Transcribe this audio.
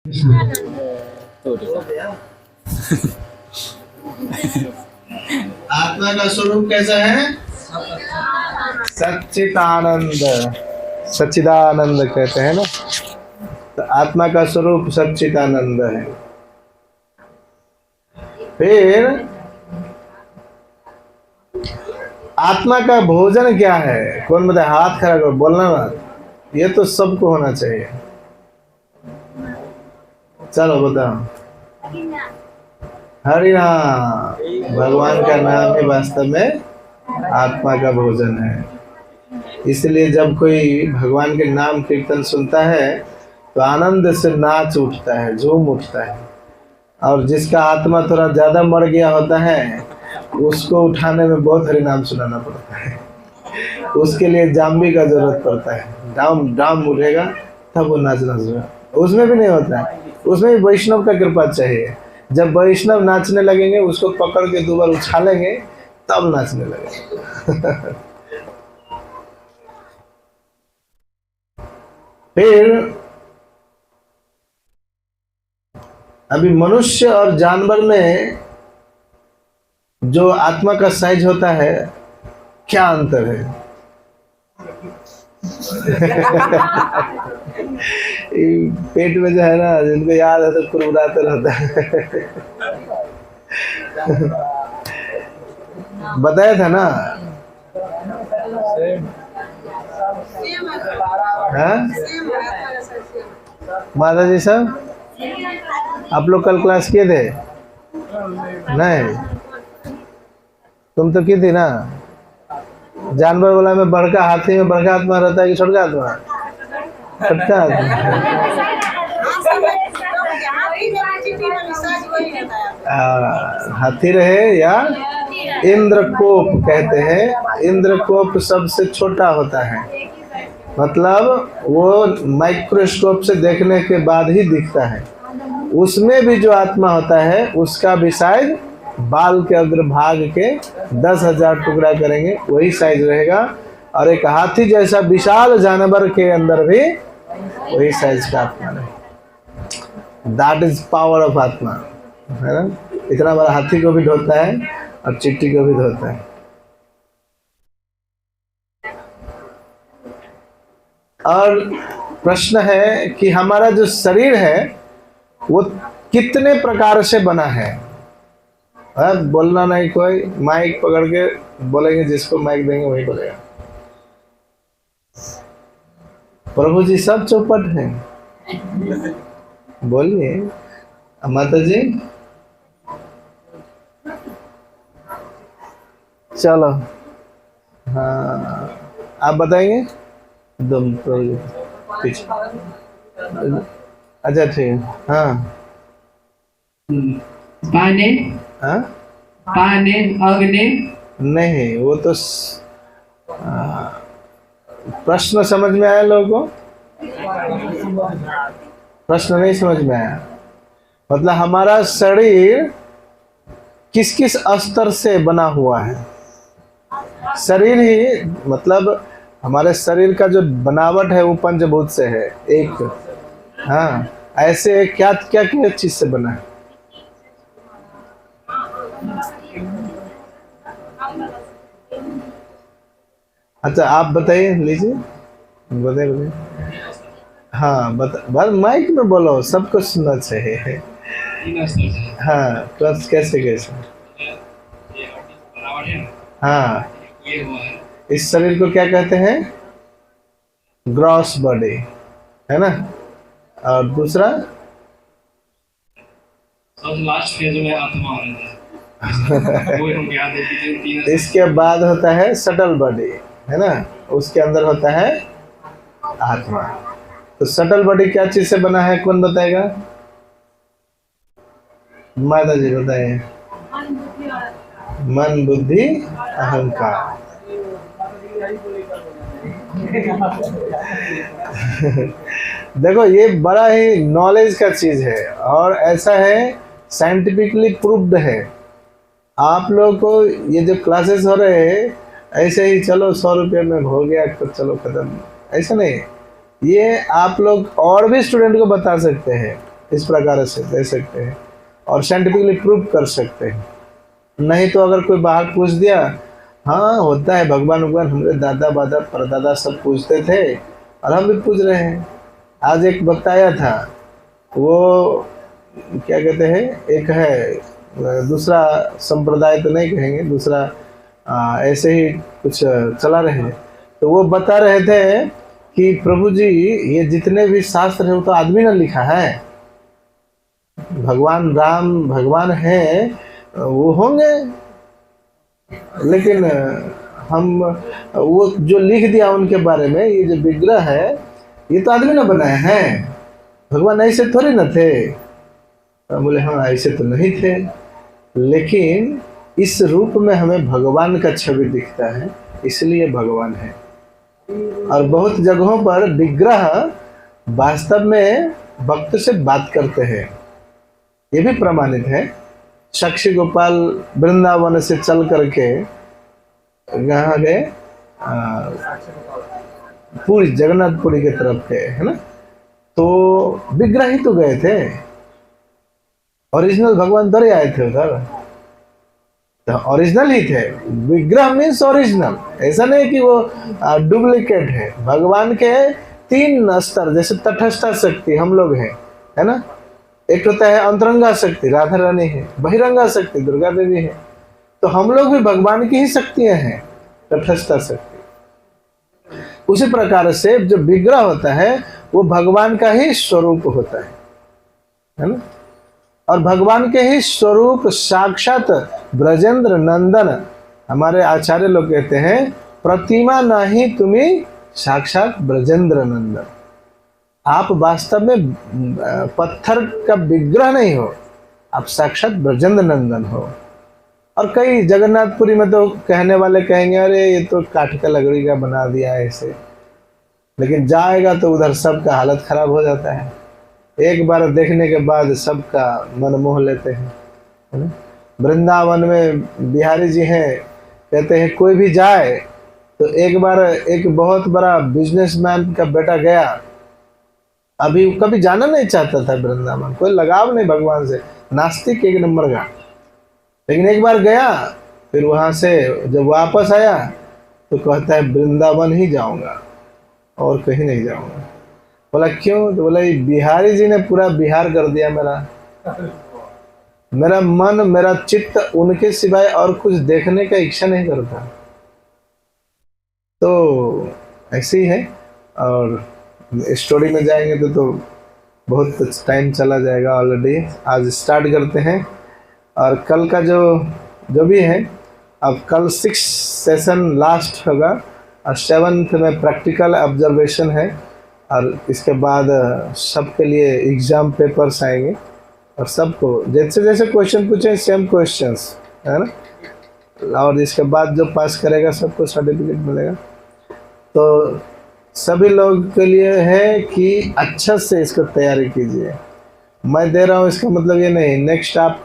आत्मा का स्वरूप कैसा है? सच्चिदानंद। सच्चिदानंद कहते हैं ना, तो आत्मा का स्वरूप सच्चिदानंद है। फिर आत्मा का भोजन क्या है? कौन बताए? हाथ खड़ा करो, बोलना ना, ये तो सबको होना चाहिए। चलो बताओ। हरि नाम। भगवान का नाम ही वास्तव में आत्मा का भोजन है। इसलिए जब कोई भगवान के नाम कीर्तन सुनता है तो आनंद से नाच उठता है, झूम उठता है। और जिसका आत्मा थोड़ा ज्यादा मर गया होता है उसको उठाने में बहुत हरि नाम सुनाना पड़ता है। उसके लिए जाम्बी का जरूरत पड़ता है। डाम डाम उठेगा तब वो नाचना शुरू। उसमें भी नहीं होता है, उसमें भी वैष्णव का कृपा चाहिए। जब वैष्णव नाचने लगेंगे उसको पकड़ के 2 बार उछालेंगे तब नाचने लगेंगे। फिर अभी मनुष्य और जानवर में जो आत्मा का साइज होता है, क्या अंतर है? पेट में जो है ना, जिनको याद है तो कुरकुराते रहता है। बताया था ना? माता जी साहब, आप लोग कल क्लास किए थे? नहीं, तुम तो की थी ना? जानवर वाला में बड़का हाथी में बड़का आत्मा रहता है कि छोटका आत्मा? छोटका आत्मा। हाथी रहे या इंद्रकोप कहते हैं। इंद्रकोप सबसे छोटा होता है, मतलब वो माइक्रोस्कोप से देखने के बाद ही दिखता है। उसमें भी जो आत्मा होता है उसका भी साइज बाल के अग्रभाग के 10,000 टुकड़ा करेंगे वही साइज रहेगा। और एक हाथी जैसा विशाल जानवर के अंदर भी वही साइज का आत्मा रहेगा। दैट इज पावर ऑफ आत्मा, है ना? इतना बड़ा हाथी को भी ढोता है और चिट्टी को भी ढोता है। और प्रश्न है कि हमारा जो शरीर है वो कितने प्रकार से बना है? बोलना नहीं, कोई माइक पकड़ के बोलेंगे, जिसको माइक देंगे वही बोलेगा। प्रभु जी सब चौपट हैं, बोलिए माता जी। चलो, हाँ आप बताएंगे। तुम तो पीछे, अच्छा ठीक है। हाँ पाने, हाँ पाने, अग्नि नहीं, वो तो प्रश्न समझ में आया लोगों को? प्रश्न नहीं समझ में आया। मतलब हमारा शरीर किस किस स्तर से बना हुआ है? शरीर ही, मतलब हमारे शरीर का जो बनावट है वो पंचभूत से है एक। हाँ, ऐसे क्या क्या क्या चीज से बना है? अच्छा आप बताइए, लीजिए, बताइए। हाँ बस माइक में बोलो, सबको सुनना चाहिए। हाँ, क्लास कैसे कैसे? हाँ, इस शरीर को क्या कहते हैं? ग्रॉस बॉडी, है ना? और दूसरा लास्ट फेज में आत्मा इसके बाद होता है सटल बॉडी, है ना? उसके अंदर होता है आत्मा। तो सटल बॉडी क्या चीज से बना है, कौन बताएगा? माता जी बताइए। मन, बुद्धि, अहंकार। देखो ये बड़ा ही नॉलेज का चीज है और ऐसा है, साइंटिफिकली प्रूव्ड है। आप लोग को ये जो क्लासेस हो रहे हैं ऐसे ही चलो 100 रुपये में हो गया तो चलो खत्म, ऐसा नहीं। ये आप लोग और भी स्टूडेंट को बता सकते हैं इस प्रकार से दे सकते हैं और साइंटिफिकली प्रूव कर सकते हैं। नहीं तो अगर कोई बाहर पूछ दिया, हाँ होता है भगवान भगवान, हमारे दादा दादा परदादा सब पूछते थे और हम भी पूछ रहे हैं। आज एक बताया था, वो क्या कहते हैं, एक है दूसरा संप्रदाय तो नहीं कहेंगे, दूसरा ऐसे ही कुछ चला रहे हैं, तो वो बता रहे थे कि प्रभु जी ये जितने भी शास्त्र है वो तो आदमी ने लिखा है, भगवान राम भगवान है वो होंगे, लेकिन हम वो जो लिख दिया उनके बारे में, ये जो विग्रह है ये तो आदमी ने बनाए हैं, भगवान ऐसे थोड़ी न थे। बोले हाँ ऐसे तो नहीं थे, लेकिन इस रूप में हमें भगवान का छवि दिखता है, इसलिए भगवान है। और बहुत जगहों पर विग्रह वास्तव में भक्त से बात करते हैं, ये भी प्रमाणित है। साक्षी गोपाल वृंदावन से चल करके यहाँ गए पूरी जगन्नाथपुरी की तरफ गए, है ना, तो विग्रह ही तो गए थे, ओरिजिनल भगवान दर आए थे उधर, तो ओरिजिनल ही थे। विग्रह मीन्स ओरिजिनल, ऐसा नहीं कि वो डुप्लीकेट है। भगवान के 3 स्तर, जैसे तटस्थ शक्ति हम लोग हैं, है ना, एक होता है अंतरंगा शक्ति राधा रानी है, बहिरंगा शक्ति दुर्गा देवी है, तो हम लोग भी भगवान की ही शक्तियां हैं, तटस्थ शक्ति। उसी प्रकार से जो विग्रह होता है वो भगवान का ही स्वरूप होता है ना, और भगवान के ही स्वरूप साक्षात ब्रजेंद्र नंदन, हमारे आचार्य लोग कहते हैं प्रतिमा नहीं तुम्हें साक्षात ब्रजेंद्र नंदन। आप वास्तव में पत्थर का विग्रह नहीं हो, आप साक्षात ब्रजेंद्र नंदन हो। और कई जगन्नाथपुरी में तो कहने वाले कहेंगे अरे ये तो काठ का लकड़ी का बना दिया है ऐसे, लेकिन जाएगा तो उधर सबका हालत खराब हो जाता है। एक बार देखने के बाद सबका मन मोह लेते हैं, है ना। वृंदावन में बिहारी जी हैं, कहते हैं कोई भी जाए तो एक बार एक बहुत बड़ा बिजनेसमैन का बेटा गया, अभी कभी जाना नहीं चाहता था वृंदावन, कोई लगाव नहीं भगवान से, नास्तिक एक नंबर का, लेकिन एक बार गया, फिर वहाँ से जब वापस आया तो कहता है वृंदावन ही जाऊंगा और कहीं नहीं जाऊंगा। बोला क्यों? तो बोला ये बिहारी जी ने पूरा बिहार कर दिया मेरा मन मेरा चित्त उनके सिवाय और कुछ देखने का इच्छा नहीं करता। तो ऐसे ही है, और स्टोरी में जाएंगे तो बहुत टाइम चला जाएगा ऑलरेडी। आज स्टार्ट करते हैं, और कल का जो भी है, अब कल 6 सेशन लास्ट होगा, और 7th में प्रैक्टिकल ऑब्जर्वेशन है, और इसके बाद सबके लिए एग्ज़ाम पेपर्स आएंगे, और सबको जैसे जैसे क्वेश्चन पूछे सेम क्वेश्चंस, है ना, और इसके बाद जो पास करेगा सबको सर्टिफिकेट मिलेगा। तो सभी लोग के लिए है कि अच्छा से इसको तैयारी कीजिए। मैं दे रहा हूँ इसका मतलब ये नहीं नेक्स्ट आपको